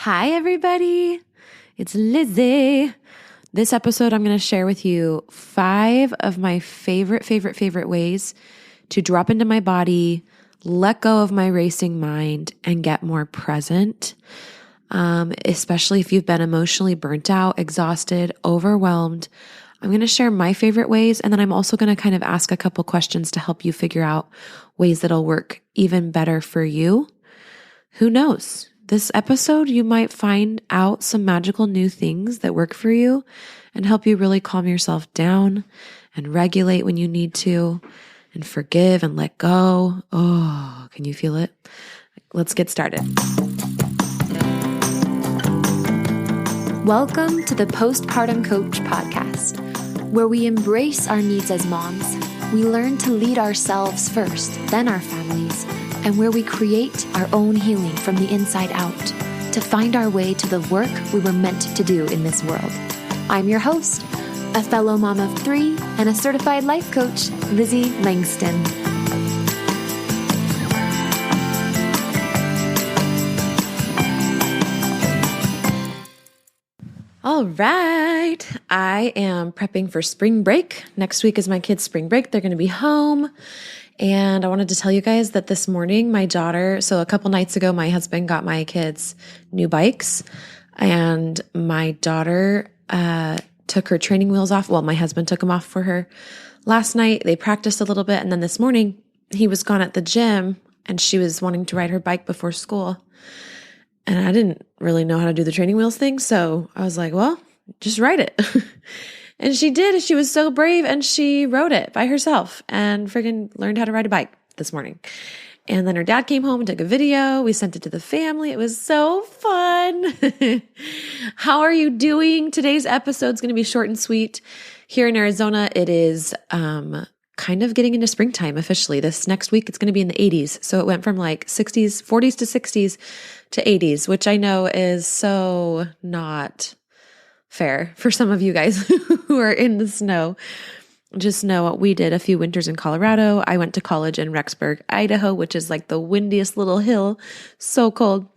Hi, everybody. It's Lizzie. This episode, I'm going to share with you 5 of my favorite ways to drop into my body, let go of my racing mind, and get more present. Especially if you've been emotionally burnt out, exhausted, overwhelmed. I'm going to share my favorite ways, and then I'm also going to kind of ask a couple questions to help you figure out ways that'll work even better for you. Who knows? This episode, you might find out some magical new things that work for you and help you really calm yourself down and regulate when you need to and forgive and let go. Oh, can you feel it? Let's get started. Welcome to the Postpartum Coach podcast, where we embrace our needs as moms. We learn to lead ourselves first, then our families, and where we create our own healing from the inside out to find our way to the work we were meant to do in this world. I'm your host, a fellow mom of 3 and a certified life coach, Lizzie Langston. All right. I am prepping for spring break. Next week is my kids' spring break. They're going to be home. And I wanted to tell you guys that this morning, my daughter, so a couple nights ago, my husband got my kids new bikes, and my daughter took her training wheels off. Well, my husband took them off for her last night. They practiced a little bit. And then this morning he was gone at the gym and she was wanting to ride her bike before school. And I didn't really know how to do the training wheels thing. So I was like, well, just ride it. And she did. She was so brave and she rode it by herself and freaking learned how to ride a bike this morning. And then her dad came home and took a video. We sent it to the family. It was so fun. How are you doing? Today's episode is going to be short and sweet. Here in Arizona, it is kind of getting into springtime officially. This next week, it's going to be in the 80s. So it went from like 60s, 40s to 60s to 80s, which I know is so not fair for some of you guys who are in the snow. Just know what we did a few winters in Colorado. I went to college in Rexburg, Idaho, which is like the windiest little hill. So cold.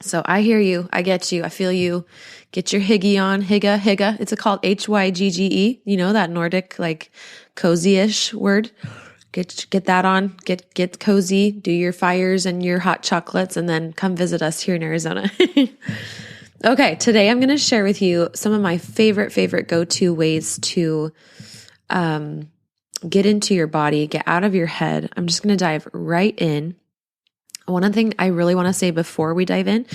So I hear you. I get you. I feel you. Get your higgy on. Hygge. It's called Hygge. You know, that Nordic, like cozy-ish word. Get that on. Get cozy. Do your fires and your hot chocolates, and then come visit us here in Arizona. Okay, today I'm going to share with you some of my favorite go-to ways to get into your body, get out of your head. I'm just going to dive right in. One thing I really want to say before we dive in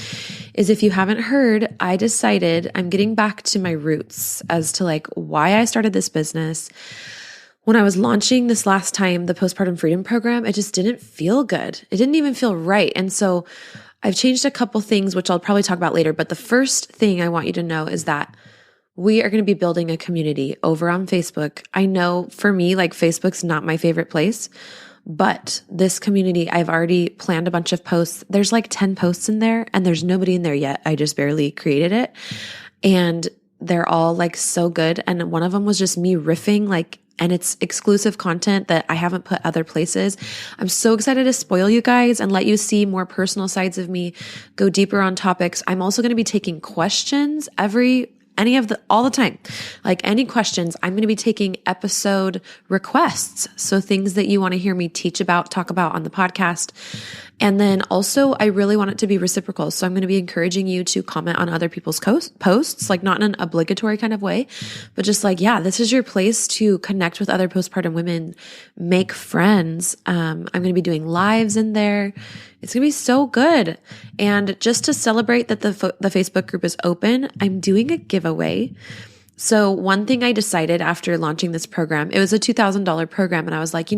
is, if you haven't heard, I decided I'm getting back to my roots as to like why I started this business. When I was launching this last time, the Postpartum Freedom Program, it just didn't feel good. It didn't even feel right. And so I've changed a couple things, which I'll probably talk about later. But the first thing I want you to know is that we are going to be building a community over on Facebook. I know for me, like Facebook's not my favorite place, but this community, I've already planned a bunch of posts. There's like 10 posts in there and there's nobody in there yet. I just barely created it. And they're all like so good. And one of them was just me riffing, like, and it's exclusive content that I haven't put other places. I'm so excited to spoil you guys and let you see more personal sides of me, go deeper on topics. I'm also going to be taking questions all the time. Like any questions, I'm going to be taking episode requests. So things that you want to hear me teach about, talk about on the podcast. And then also, I really want it to be reciprocal. So I'm going to be encouraging you to comment on other people's posts, like not in an obligatory kind of way, but just like, yeah, this is your place to connect with other postpartum women, make friends. I'm going to be doing lives in there. It's going to be so good. And just to celebrate that the Facebook group is open, I'm doing a giveaway. So one thing I decided after launching this program, it was a $2,000 program. And I was like,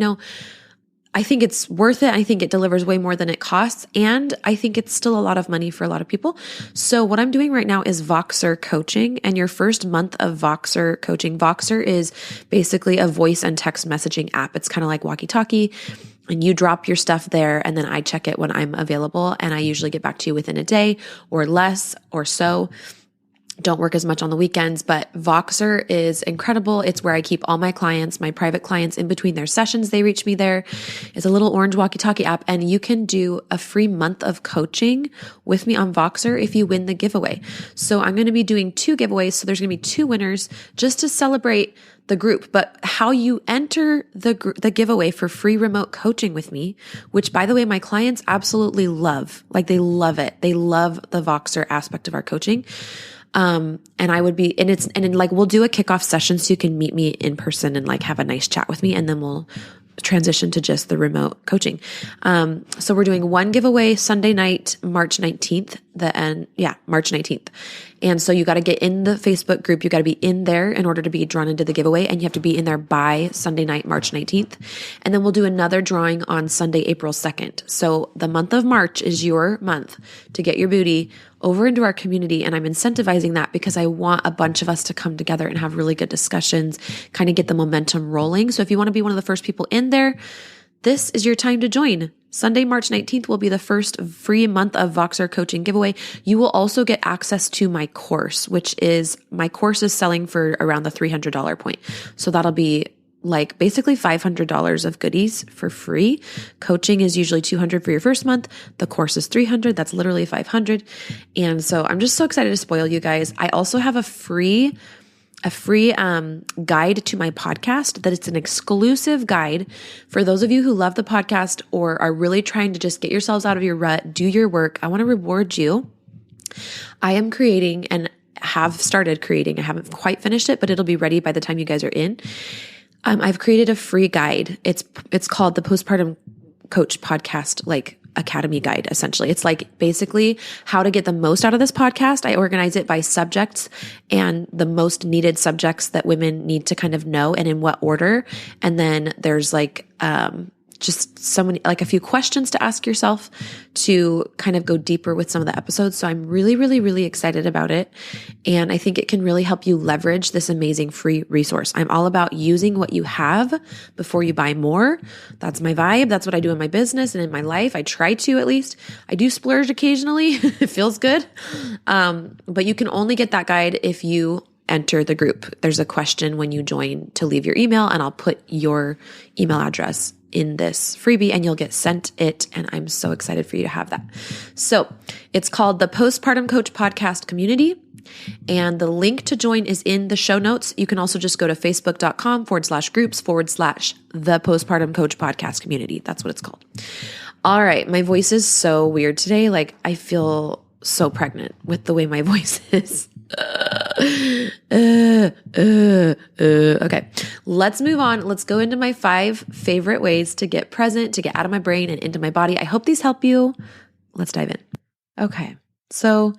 I think it's worth it. I think it delivers way more than it costs. And I think it's still a lot of money for a lot of people. So what I'm doing right now is Voxer coaching, and your first month of Voxer coaching. Voxer is basically a voice and text messaging app. It's kind of like walkie-talkie, and you drop your stuff there, and then I check it when I'm available. And I usually get back to you within a day or less or so. don't work as much on the weekends, but Voxer is incredible. It's where I keep all my clients, my private clients, in between their sessions. They reach me there. It's a little orange walkie-talkie app, and you can do a free month of coaching with me on Voxer if you win the giveaway. So I'm going to be doing 2 giveaways. So there's going to be 2 winners just to celebrate the group. But how you enter the giveaway for free remote coaching with me, which by the way, my clients absolutely love. Like they love it. They love the Voxer aspect of our coaching. And I would be, and like, we'll do a kickoff session so you can meet me in person and like have a nice chat with me. And then we'll transition to just the remote coaching. So we're doing 1 giveaway Sunday night, March 19th, March 19th. And so you got to get in the Facebook group. You got to be in there in order to be drawn into the giveaway. And you have to be in there by Sunday night, March 19th. And then we'll do another drawing on Sunday, April 2nd. So the month of March is your month to get your booty over into our community. And I'm incentivizing that because I want a bunch of us to come together and have really good discussions, kind of get the momentum rolling. So if you want to be one of the first people in there, this is your time to join. Sunday, March 19th will be the first free month of Voxer coaching giveaway. You will also get access to my course, my course is selling for around the $300 point. So that'll be like basically $500 of goodies for free. Coaching is usually $200 for your first month. The course is $300. That's literally $500. And so I'm just so excited to spoil you guys. I also have a free guide to my podcast that it's an exclusive guide for those of you who love the podcast or are really trying to just get yourselves out of your rut, do your work. I want to reward you. I am creating and have started creating. I haven't quite finished it, but it'll be ready by the time you guys are in. I've created a free guide. It's called the Postpartum Coach Podcast, like Academy Guide, essentially. It's like basically how to get the most out of this podcast. I organize it by subjects and the most needed subjects that women need to kind of know and in what order. And then there's like, just so many, like a few questions to ask yourself to kind of go deeper with some of the episodes. So I'm really, really, really excited about it. And I think it can really help you leverage this amazing free resource. I'm all about using what you have before you buy more. That's my vibe. That's what I do in my business and in my life. I try to, at least. I do splurge occasionally. It feels good. But you can only get that guide if you enter the group. There's a question when you join to leave your email, and I'll put your email address in this freebie and you'll get sent it. And I'm so excited for you to have that. So it's called the Postpartum Coach Podcast Community. And the link to join is in the show notes. You can also just go to facebook.com/groups/the Postpartum Coach Podcast Community. That's what it's called. All right. My voice is so weird today. Like I feel so pregnant with the way my voice is. Okay, let's move on. Let's go into my 5 favorite ways to get present, to get out of my brain and into my body. I hope these help you. Let's dive in. Okay, so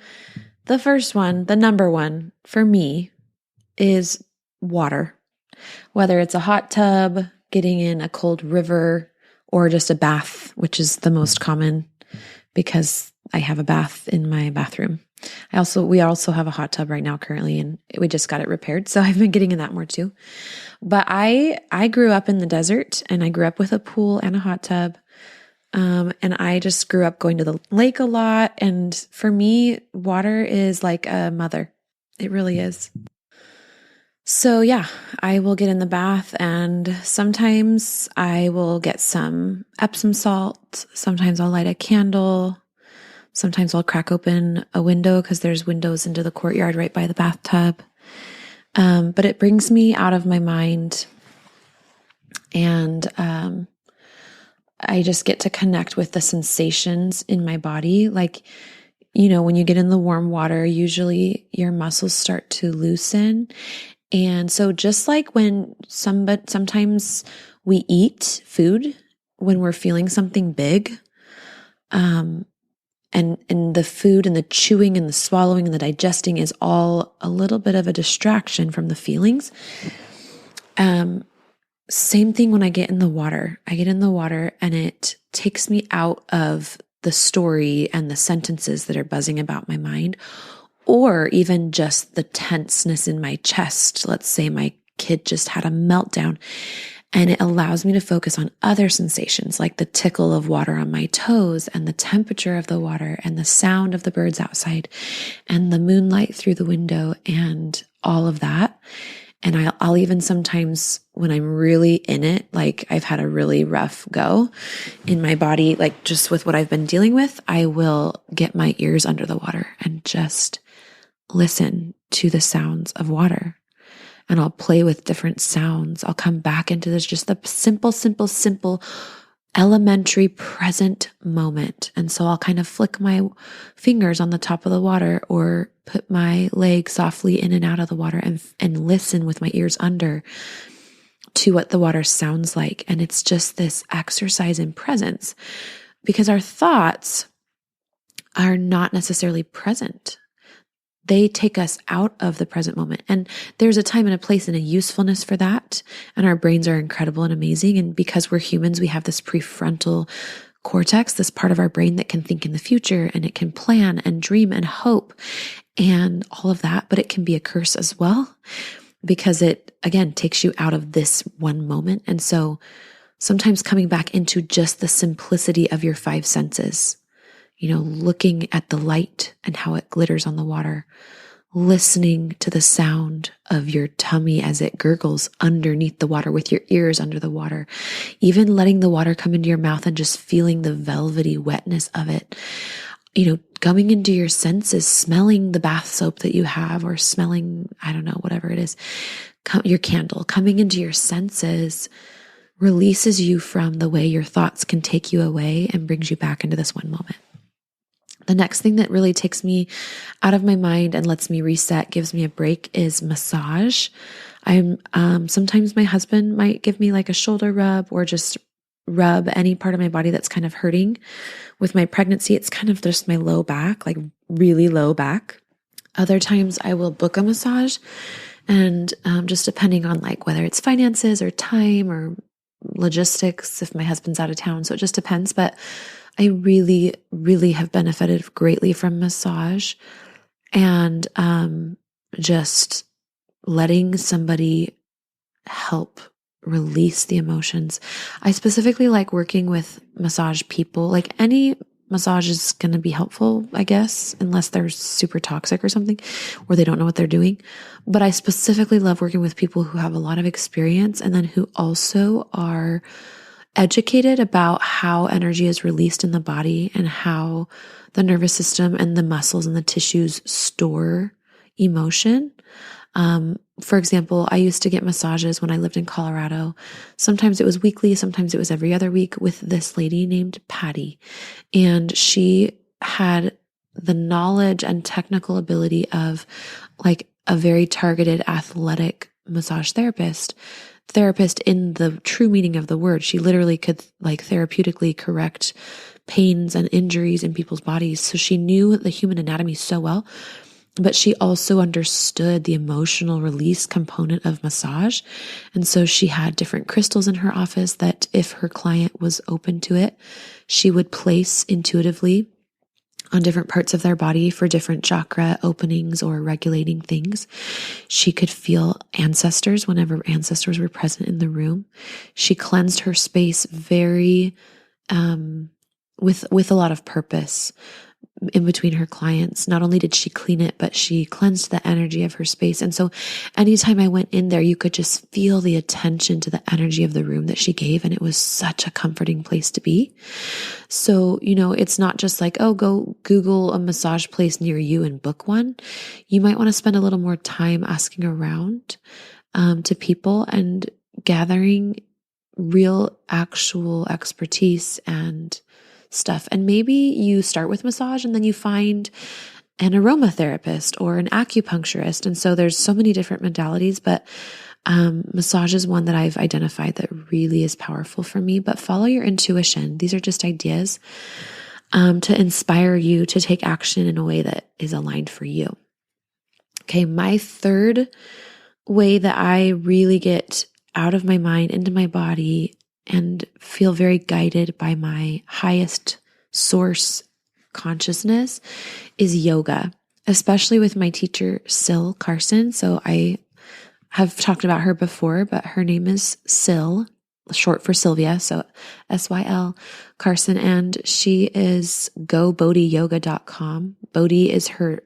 the first one, the number one for me is water. Whether it's a hot tub, getting in a cold river, or just a bath, which is the most common because I have a bath in my bathroom. We also have a hot tub right now currently, and we just got it repaired. So I've been getting in that more too. But I grew up in the desert, and I grew up with a pool and a hot tub. And I just grew up going to the lake a lot. And for me, water is like a mother. It really is. So yeah, I will get in the bath, and sometimes I will get some Epsom salt. Sometimes I'll light a candle. Sometimes I'll crack open a window because there's windows into the courtyard right by the bathtub. But it brings me out of my mind, and I just get to connect with the sensations in my body. Like, when you get in the warm water, usually your muscles start to loosen. And so just like when sometimes we eat food when we're feeling something big, and the food and the chewing and the swallowing and the digesting is all a little bit of a distraction from the feelings. Same thing when I get in the water. I get in the water and it takes me out of the story and the sentences that are buzzing about my mind, or even just the tenseness in my chest. Let's say my kid just had a meltdown. And it allows me to focus on other sensations like the tickle of water on my toes and the temperature of the water and the sound of the birds outside and the moonlight through the window and all of that. And I'll even sometimes, when I'm really in it, like I've had a really rough go in my body, like just with what I've been dealing with, I will get my ears under the water and just listen to the sounds of water. And I'll play with different sounds. I'll come back into this, just the simple, elementary present moment. And so I'll kind of flick my fingers on the top of the water or put my leg softly in and out of the water and listen with my ears under to what the water sounds like. And it's just this exercise in presence, because our thoughts are not necessarily present. They take us out of the present moment. And there's a time and a place and a usefulness for that. And our brains are incredible and amazing. And because we're humans, we have this prefrontal cortex, this part of our brain that can think in the future, and it can plan and dream and hope and all of that. But it can be a curse as well, because it, again, takes you out of this one moment. And so sometimes coming back into just the simplicity of your five senses, looking at the light and how it glitters on the water, listening to the sound of your tummy as it gurgles underneath the water with your ears under the water, even letting the water come into your mouth and just feeling the velvety wetness of it, going into your senses, smelling the bath soap that you have, or smelling, I don't know, whatever it is, your candle, coming into your senses releases you from the way your thoughts can take you away and brings you back into this one moment. The next thing that really takes me out of my mind and lets me reset, gives me a break, is massage. Sometimes my husband might give me like a shoulder rub or just rub any part of my body that's kind of hurting. With my pregnancy, it's kind of just my low back, like really low back. Other times I will book a massage, and just depending on like whether it's finances or time or logistics, if my husband's out of town. So it just depends. But I really, really have benefited greatly from massage, and just letting somebody help release the emotions. I specifically like working with massage people. Like any massage is going to be helpful, I guess, unless they're super toxic or something, or they don't know what they're doing. But I specifically love working with people who have a lot of experience and then who also are educated about how energy is released in the body and how the nervous system and the muscles and the tissues store emotion. For example, I used to get massages when I lived in Colorado. Sometimes it was weekly, sometimes it was every other week, with this lady named Patty. And she had the knowledge and technical ability of like a very targeted athletic massage therapist in the true meaning of the word. She literally could like therapeutically correct pains and injuries in people's bodies. So she knew the human anatomy so well, but she also understood the emotional release component of massage. And so she had different crystals in her office that if her client was open to it, she would place intuitively on different parts of their body for different chakra openings or regulating things. She could feel ancestors whenever ancestors were present in the room. She cleansed her space very, with a lot of purpose in between her clients. Not only did she clean it, but she cleansed the energy of her space. And so anytime I went in there, you could just feel the attention to the energy of the room that she gave. And it was such a comforting place to be. So, it's not just like, oh, go Google a massage place near you and book one. You might want to spend a little more time asking around to people and gathering real, actual expertise and stuff. And maybe you start with massage and then you find an aromatherapist or an acupuncturist. And so there's so many different modalities, but massage is one that I've identified that really is powerful for me. But follow your intuition. These are just ideas to inspire you to take action in a way that is aligned for you. Okay, my third way that I really get out of my mind, into my body, and feel very guided by my highest source consciousness is yoga, especially with my teacher, Syl Carson. So I have talked about her before, but her name is Syl, short for Sylvia. So SYL Carson. And she is gobodhiyoga.com. Bodhi is her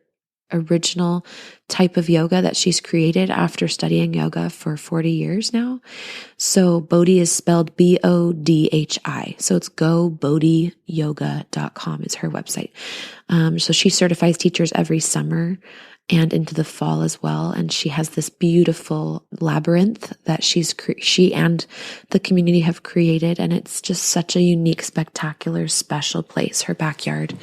original type of yoga that she's created after studying yoga for 40 years now. So Bodhi is spelled BODHI. So it's gobodhiyoga.com is her website. So she certifies teachers every summer and into the fall as well. And she has this beautiful labyrinth that she and the community have created. And it's just such a unique, spectacular, special place, her backyard.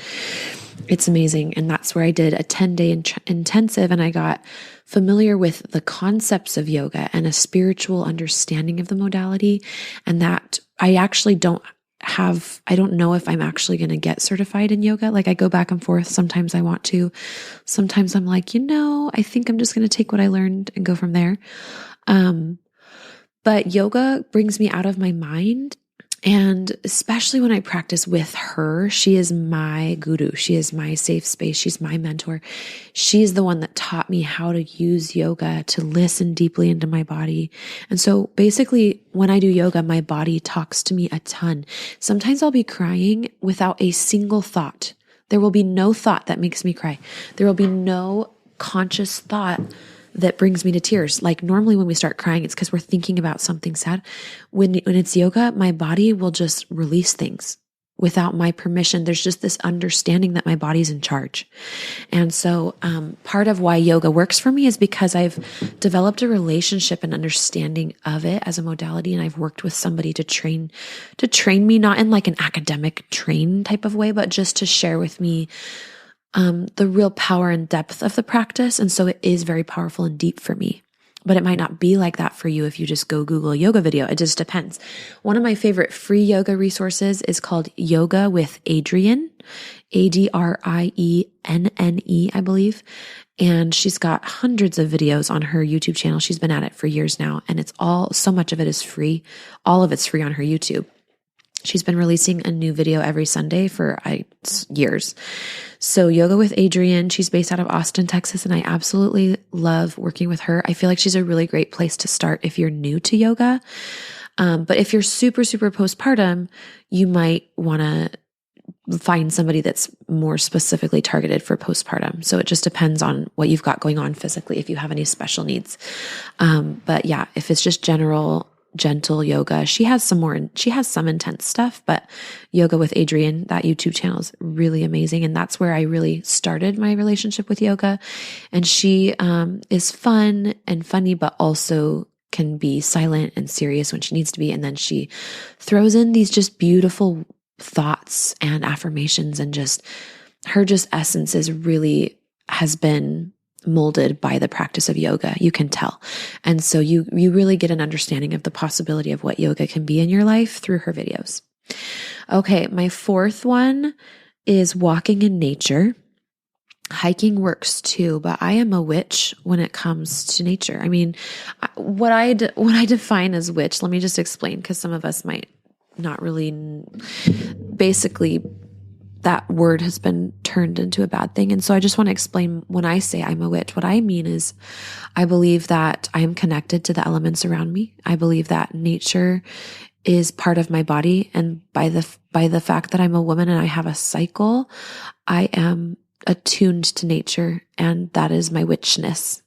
It's amazing. And that's where I did a 10-day intensive, and I got familiar with the concepts of yoga and a spiritual understanding of the modality. And that I actually don't know if I'm actually going to get certified in yoga. Like I go back and forth. Sometimes I want to, sometimes I'm like, I think I'm just going to take what I learned and go from there. But yoga brings me out of my mind. And especially when I practice with her, she is my guru. She is my safe space. She's my mentor. She's the one that taught me how to use yoga to listen deeply into my body. And so basically when I do yoga, my body talks to me a ton. Sometimes I'll be crying without a single thought. There will be no thought that makes me cry. There will be no conscious thought that brings me to tears. Like normally when we start crying, it's because we're thinking about something sad. When it's yoga, my body will just release things without my permission. There's just this understanding that my body's in charge. And so part of why yoga works for me is because I've developed a relationship and understanding of it as a modality. And I've worked with somebody to train me, not in like an academic train type of way, but just to share with me the real power and depth of the practice. And so it is very powerful and deep for me, but it might not be like that for you if you just go Google a yoga video. It just depends. One of my favorite free yoga resources is called Yoga with Adriene, Adrienne, I believe. And she's got hundreds of videos on her YouTube channel. She's been at it for years now. And so much of it is free. All of it's free on her YouTube. She's been releasing a new video every Sunday for years. So Yoga with Adriene, she's based out of Austin, Texas, and I absolutely love working with her. I feel like she's a really great place to start if you're new to yoga. But if you're super, super postpartum, you might want to find somebody that's more specifically targeted for postpartum. So it just depends on what you've got going on physically, if you have any special needs. But yeah, if it's just gentle yoga. She has some intense stuff, but Yoga with Adriene, that YouTube channel is really amazing. And that's where I really started my relationship with yoga. And she is fun and funny, but also can be silent and serious when she needs to be. And then she throws in these just beautiful thoughts and affirmations, and her essence has been molded by the practice of yoga. You can tell. And so you really get an understanding of the possibility of what yoga can be in your life through her videos. Okay. My fourth one is walking in nature. Hiking works too, but I am a witch when it comes to nature. I mean, what I define as witch, let me just explain, because some of us might not really, basically that word has been turned into a bad thing. And so I just want to explain, when I say I'm a witch, what I mean is I believe that I am connected to the elements around me. I believe that nature is part of my body. And by the fact that I'm a woman and I have a cycle, I am attuned to nature, and that is my witchness.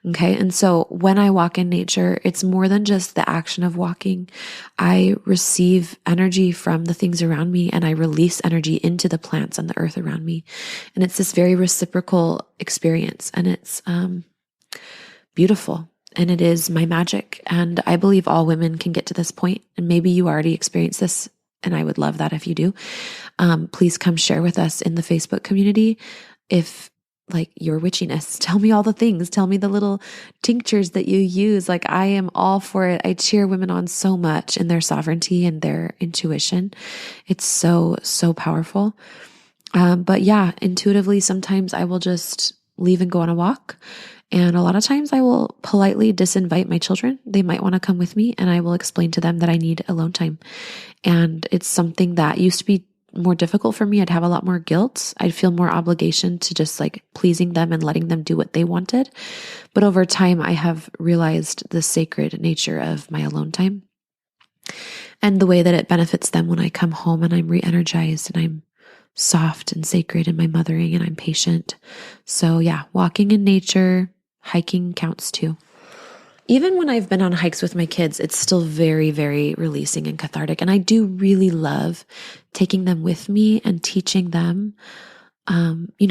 Okay. And so when I walk in nature, it's more than just the action of walking. I receive energy from the things around me, and I release energy into the plants and the earth around me. And it's this very reciprocal experience, and it's beautiful, and it is my magic. And I believe all women can get to this point. And maybe you already experienced this, and I would love that if you do. Please come share with us in the Facebook community if your witchiness. Tell me all the things. Tell me the little tinctures that you use. I am all for it. I cheer women on so much in their sovereignty and their intuition. It's so, so powerful. But yeah, intuitively, sometimes I will just leave and go on a walk. And a lot of times I will politely disinvite my children. They might want to come with me, and I will explain to them that I need alone time. And it's something that used to be more difficult for me. I'd have a lot more guilt. I'd feel more obligation to just pleasing them and letting them do what they wanted. But over time, I have realized the sacred nature of my alone time. and the way that it benefits them when I come home and I'm re-energized and I'm soft and sacred in my mothering and I'm patient. So yeah, walking in nature, hiking counts too. Even when I've been on hikes with my kids, it's still very, very releasing and cathartic. And I do really love taking them with me and teaching them,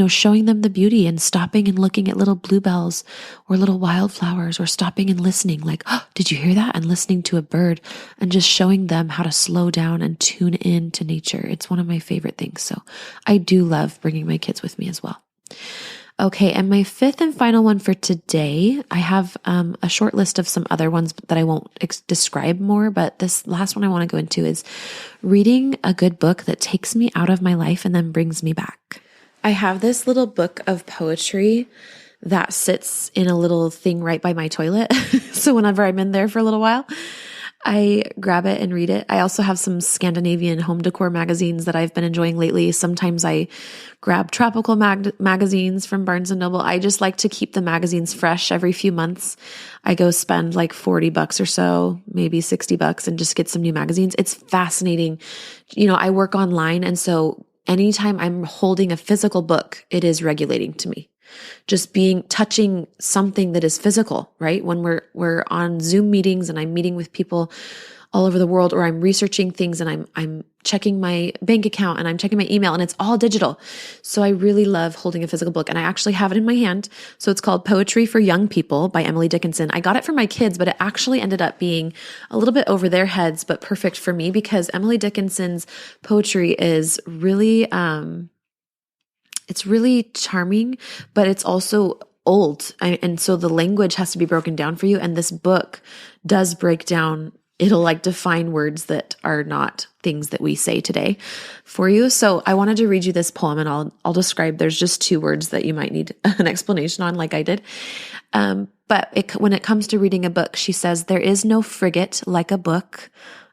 showing them the beauty and stopping and looking at little bluebells or little wildflowers or stopping and listening like, oh, did you hear that? And listening to a bird and just showing them how to slow down and tune in to nature. It's one of my favorite things. So I do love bringing my kids with me as well. Okay, and my fifth and final one for today, I have a short list of some other ones that I won't describe more, but this last one I want to go into is reading a good book that takes me out of my life and then brings me back. I have this little book of poetry that sits in a little thing right by my toilet. So whenever I'm in there for a little while, I grab it and read it. I also have some Scandinavian home decor magazines that I've been enjoying lately. Sometimes I grab tropical magazines from Barnes & Noble. I just like to keep the magazines fresh every few months. I go spend like $40 or so, maybe $60 and just get some new magazines. It's fascinating. I work online, and so anytime I'm holding a physical book, it is regulating to me. Just touching something that is physical, right? When we're on Zoom meetings and I'm meeting with people all over the world, or I'm researching things and I'm checking my bank account and I'm checking my email, and it's all digital. So I really love holding a physical book, and I actually have it in my hand. So it's called Poetry for Young People by Emily Dickinson. I got it for my kids, but it actually ended up being a little bit over their heads, but perfect for me because Emily Dickinson's poetry is really, it's really charming, but it's also old. And so the language has to be broken down for you. And this book does break down, it'll like define words that are not things that we say today for you. So I wanted to read you this poem, and I'll describe, there's just 2 words that you might need an explanation on like I did. But when it comes to reading a book, she says, there is no frigate like a book.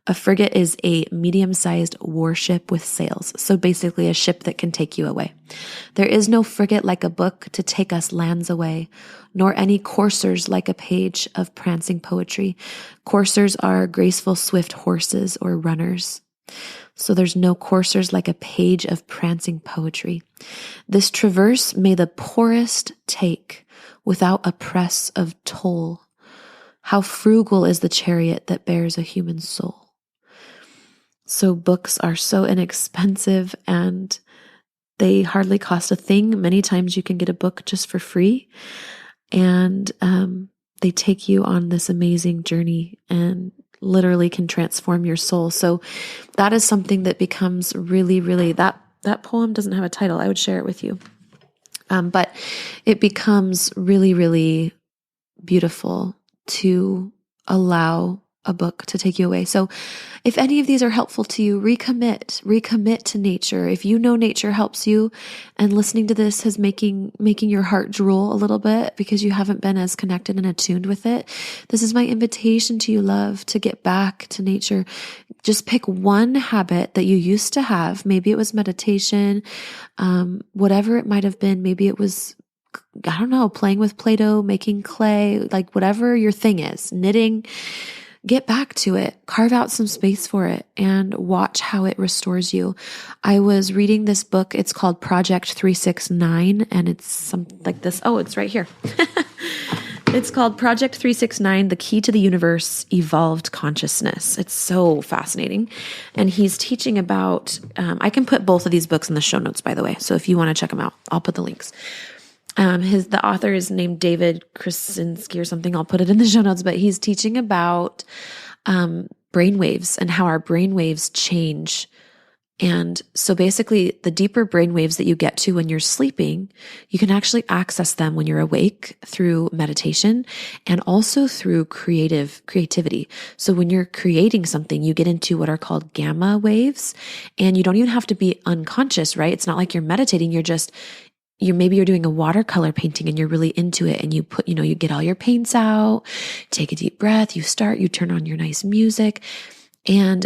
A frigate is a medium-sized warship with sails. So basically a ship that can take you away. There is no frigate like a book to take us lands away, nor any coursers like a page of prancing poetry. Coursers are graceful, swift horses or runners. So there's no coursers like a page of prancing poetry. This traverse may the poorest take without a press of toll. How frugal is the chariot that bears a human soul. So books are so inexpensive and they hardly cost a thing. Many times you can get a book just for free, and they take you on this amazing journey and literally can transform your soul. So that is something that becomes really, really, that poem doesn't have a title. I would share it with you. But it becomes really, really beautiful to allow a book to take you away. So if any of these are helpful to you, recommit to nature. If you know nature helps you and listening to this is making your heart drool a little bit because you haven't been as connected and attuned with it, this is my invitation to you, love, to get back to nature. Just pick one habit that you used to have. Maybe it was meditation, whatever it might have been. Maybe it was, I don't know, playing with Play-Doh, making clay, like whatever your thing is, knitting. Get back to it, carve out some space for it, and watch how it restores you. I was reading this book. It's called Project 369, and it's something like this. Oh, it's right here. It's called Project 369, The Key to the Universe, Evolved Consciousness. It's so fascinating. And he's teaching about, I can put both of these books in the show notes, by the way. So if you want to check them out, I'll put the links. The author is named David Krasinski or something. I'll put it in the show notes, but he's teaching about brainwaves and how our brainwaves change. And so basically the deeper brainwaves that you get to when you're sleeping, you can actually access them when you're awake through meditation and also through creativity. So when you're creating something, you get into what are called gamma waves, and you don't even have to be unconscious, right? It's not like you're meditating. Maybe you're doing a watercolor painting and you're really into it, and you get all your paints out, take a deep breath, you turn on your nice music, and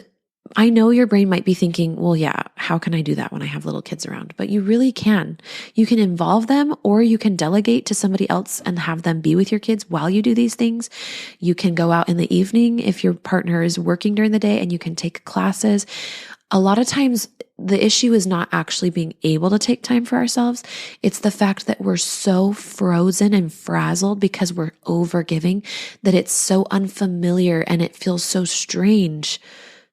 I know your brain might be thinking, well, yeah, how can I do that when I have little kids around? But you really can. You can involve them, or you can delegate to somebody else and have them be with your kids while you do these things. You can go out in the evening if your partner is working during the day, and you can take classes. A lot of times the issue is not actually being able to take time for ourselves. It's the fact that we're so frozen and frazzled because we're overgiving that it's so unfamiliar and it feels so strange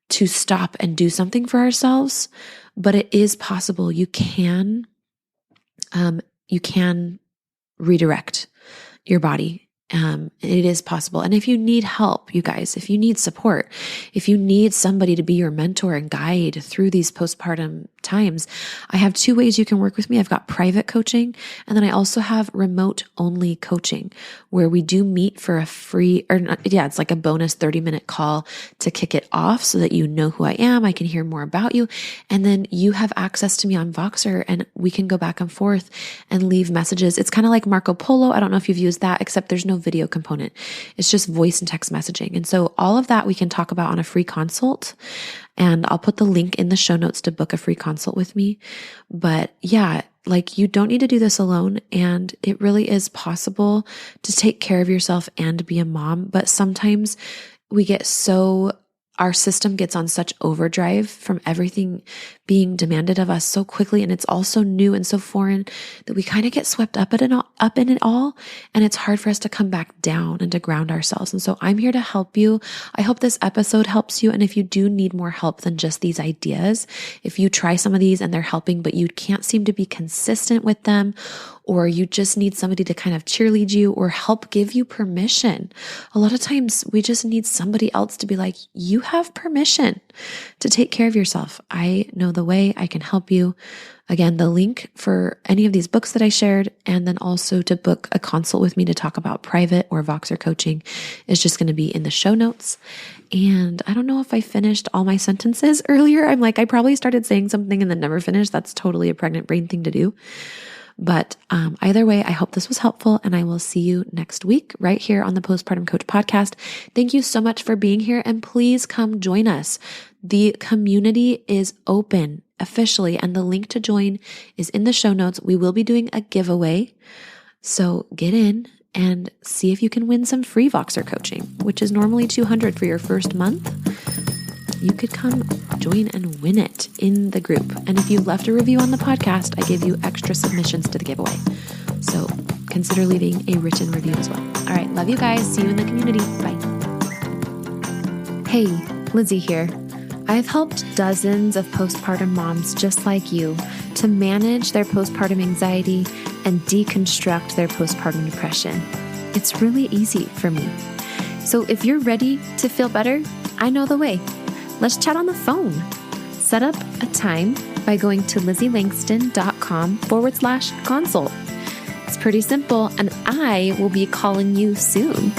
to stop and do something for ourselves. But it is possible. You can redirect your body. It is possible. And if you need help, you guys, if you need support, if you need somebody to be your mentor and guide through these postpartum times, I have 2 ways you can work with me. I've got private coaching, and then I also have remote only coaching where we do meet for a free, it's like a bonus 30-minute call to kick it off so that you know who I am. I can hear more about you. And then you have access to me on Voxer, and we can go back and forth and leave messages. It's kind of like Marco Polo. I don't know if you've used that, except there's no video component. It's just voice and text messaging. And so all of that we can talk about on a free consult. And I'll put the link in the show notes to book a free consult with me. But yeah, like you don't need to do this alone. And it really is possible to take care of yourself and be a mom. But sometimes our system gets on such overdrive from everything being demanded of us so quickly. And it's all so new and so foreign that we kind of get swept up in it all. And it's hard for us to come back down and to ground ourselves. And so I'm here to help you. I hope this episode helps you. And if you do need more help than just these ideas, if you try some of these and they're helping, but you can't seem to be consistent with them, or you just need somebody to kind of cheerlead you or help give you permission. A lot of times we just need somebody else to be like, you have permission to take care of yourself. I know the way. I can help you. Again, the link for any of these books that I shared, and then also to book a consult with me to talk about private or Voxer coaching, is just going to be in the show notes. And I don't know if I finished all my sentences earlier. I'm like, I probably started saying something and then never finished. That's totally a pregnant brain thing to do. But either way, I hope this was helpful, and I will see you next week right here on the Postpartum Coach podcast. Thank you so much for being here, and please come join us. The community is open officially, and the link to join is in the show notes. We will be doing a giveaway, so get in and see if you can win some free Voxer coaching, which is normally $200 for your first month. You could come join and win it in the group. And if you left a review on the podcast, I give you extra submissions to the giveaway. So consider leaving a written review as well. All right. Love you guys. See you in the community. Bye. Hey, Lizzie here. I've helped dozens of postpartum moms just like you to manage their postpartum anxiety and deconstruct their postpartum depression. It's really easy for me. So if you're ready to feel better, I know the way. Let's chat on the phone. Set up a time by going to LizzieLangston.com/consult. It's pretty simple, and I will be calling you soon.